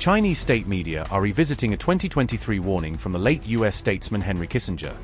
Chinese state media are revisiting a 2023 warning from the late US statesman Henry Kissinger,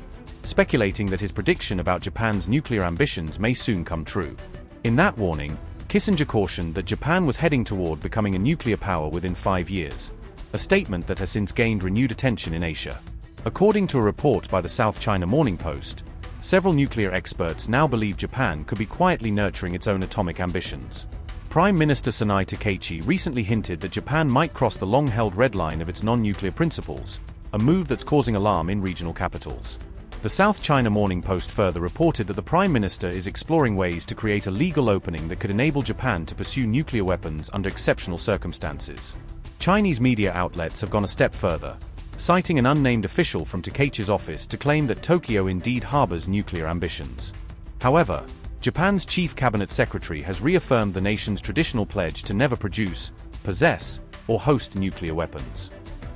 speculating that his prediction about Japan's nuclear ambitions may soon come true. In that warning, Kissinger cautioned that Japan was heading toward becoming a nuclear power within 5 years, a statement that has since gained renewed attention in Asia. According to a report by the South China Morning Post, several nuclear experts now believe Japan could be quietly nurturing its own atomic ambitions. Prime Minister Sanae Takaichi recently hinted that Japan might cross the long-held red line of its non-nuclear principles, a move that's causing alarm in regional capitals. The South China Morning Post further reported that the Prime Minister is exploring ways to create a legal opening that could enable Japan to pursue nuclear weapons under exceptional circumstances. Chinese media outlets have gone a step further, citing an unnamed official from Takaichi's office to claim that Tokyo indeed harbors nuclear ambitions. However, Japan's chief cabinet secretary has reaffirmed the nation's traditional pledge to never produce, possess, or host nuclear weapons.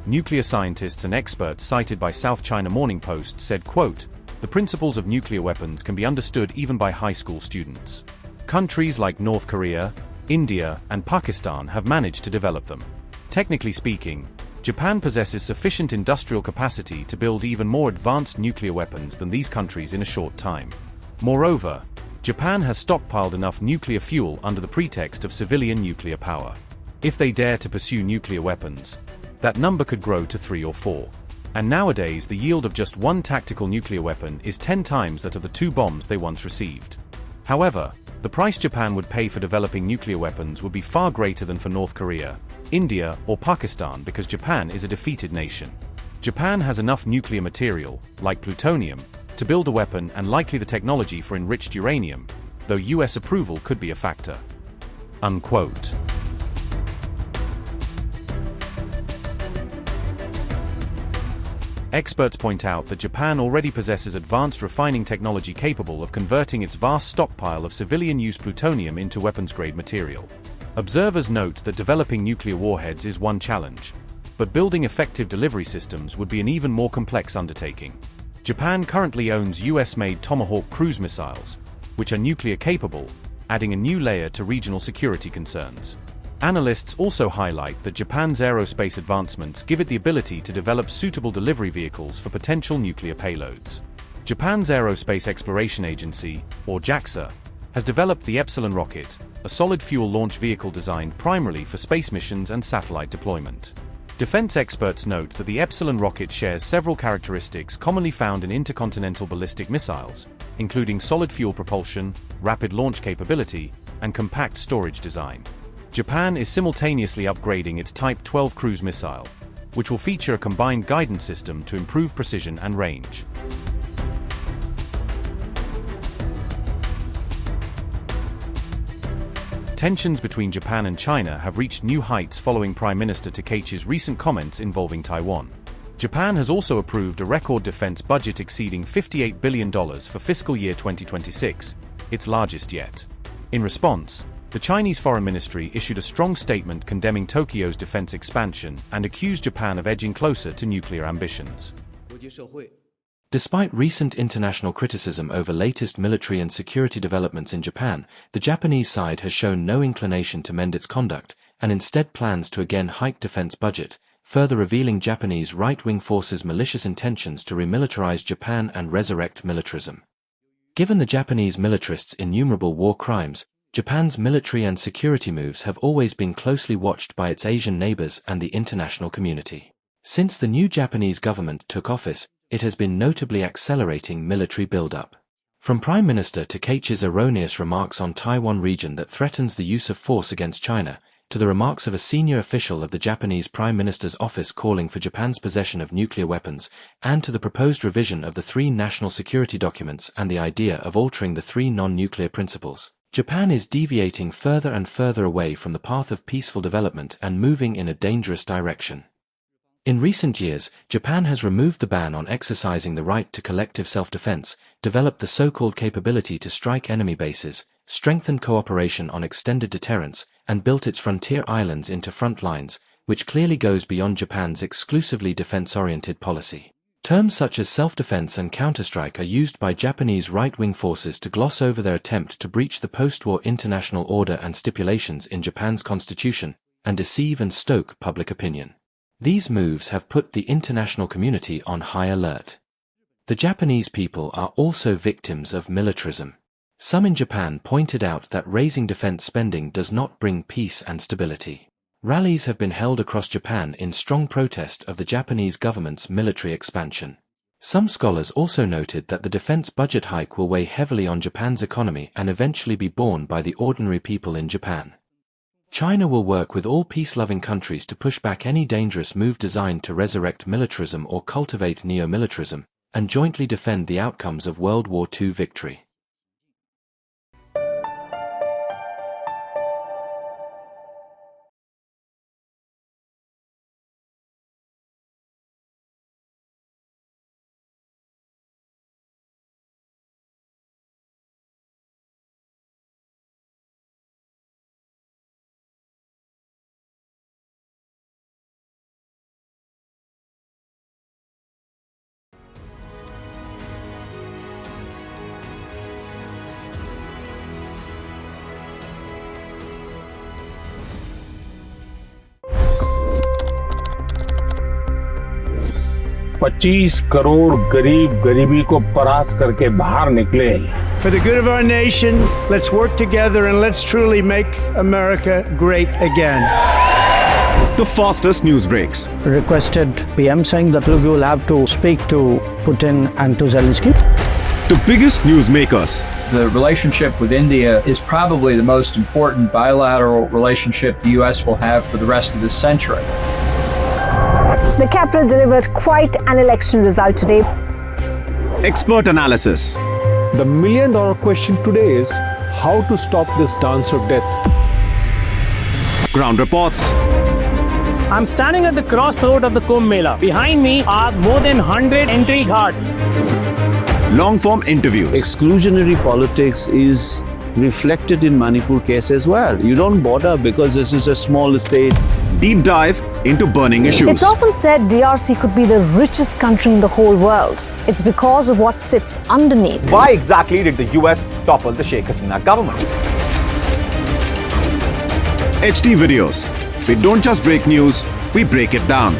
Nuclear scientists and experts cited by South China Morning Post said, quote, "The principles of nuclear weapons can be understood even by high school students. Countries like North Korea, India, and Pakistan have managed to develop them. Technically speaking, Japan possesses sufficient industrial capacity to build even more advanced nuclear weapons than these countries in a short time. Moreover, Japan has stockpiled enough nuclear fuel under the pretext of civilian nuclear power. If they dare to pursue nuclear weapons, that number could grow to 3 or 4. And nowadays the yield of just one tactical nuclear weapon is 10 times that of the 2 bombs they once received. However, the price Japan would pay for developing nuclear weapons would be far greater than for North Korea, India, or Pakistan because Japan is a defeated nation. Japan has enough nuclear material, like plutonium, to build a weapon and likely the technology for enriched uranium, though US approval could be a factor." Unquote. Experts point out that Japan already possesses advanced refining technology capable of converting its vast stockpile of civilian-use plutonium into weapons-grade material. Observers note that developing nuclear warheads is one challenge, but building effective delivery systems would be an even more complex undertaking. Japan currently owns US-made Tomahawk cruise missiles, which are nuclear-capable, adding a new layer to regional security concerns. Analysts also highlight that Japan's aerospace advancements give it the ability to develop suitable delivery vehicles for potential nuclear payloads. Japan's Aerospace Exploration Agency, or JAXA, has developed the Epsilon rocket, a solid-fuel launch vehicle designed primarily for space missions and satellite deployment. Defense experts note that the Epsilon rocket shares several characteristics commonly found in intercontinental ballistic missiles, including solid fuel propulsion, rapid launch capability, and compact storage design. Japan is simultaneously upgrading its Type 12 cruise missile, which will feature a combined guidance system to improve precision and range. Tensions between Japan and China have reached new heights following Prime Minister Takaichi's recent comments involving Taiwan. Japan has also approved a record defense budget exceeding $58 billion for fiscal year 2026, its largest yet. In response, the Chinese Foreign Ministry issued a strong statement condemning Tokyo's defense expansion and accused Japan of edging closer to nuclear ambitions. Despite recent international criticism over latest military and security developments in Japan, the Japanese side has shown no inclination to mend its conduct, and instead plans to again hike defense budget, further revealing Japanese right-wing forces' malicious intentions to remilitarize Japan and resurrect militarism. Given the Japanese militarists' innumerable war crimes, Japan's military and security moves have always been closely watched by its Asian neighbors and the international community. Since the new Japanese government took office, it has been notably accelerating military buildup. From Prime Minister Takaichi's erroneous remarks on Taiwan region that threatens the use of force against China, to the remarks of a senior official of the Japanese Prime Minister's office calling for Japan's possession of nuclear weapons, and to the proposed revision of the 3 national security documents and the idea of altering the 3 non-nuclear principles, Japan is deviating further and further away from the path of peaceful development and moving in a dangerous direction. In recent years, Japan has removed the ban on exercising the right to collective self-defense, developed the so-called capability to strike enemy bases, strengthened cooperation on extended deterrence, and built its frontier islands into front lines, which clearly goes beyond Japan's exclusively defense-oriented policy. Terms such as self-defense and counterstrike are used by Japanese right-wing forces to gloss over their attempt to breach the post-war international order and stipulations in Japan's constitution, and deceive and stoke public opinion. These moves have put the international community on high alert. The Japanese people are also victims of militarism. Some in Japan pointed out that raising defense spending does not bring peace and stability. Rallies have been held across Japan in strong protest of the Japanese government's military expansion. Some scholars also noted that the defense budget hike will weigh heavily on Japan's economy and eventually be borne by the ordinary people in Japan. China will work with all peace-loving countries to push back any dangerous move designed to resurrect militarism or cultivate neo-militarism, and jointly defend the outcomes of World War II victory. $25 crore गरीब गरीबी को परास्त करके बाहर निकले। For the good of our nation, let's work together and let's truly make America great again. The fastest news breaks. Requested PM saying that look, you will have to speak to Putin and to Zelensky. The biggest newsmakers. The relationship with India is probably the most important bilateral relationship the U.S. will have for the rest of this century. The capital delivered quite an election result today. Expert analysis. The million-dollar question today is how to stop this dance of death. Ground reports. I'm standing at the crossroad of the Kumbh Mela. Behind me are more than 100 entry ghats. Long-form interviews. Exclusionary politics is reflected in Manipur case as well. You don't bother because this is a small state. Deep dive into burning issues. It's often said DRC could be the richest country in the whole world. It's because of what sits underneath. Why exactly did the US topple the Sheikh Hasina government? HD videos. We don't just break news, we break it down.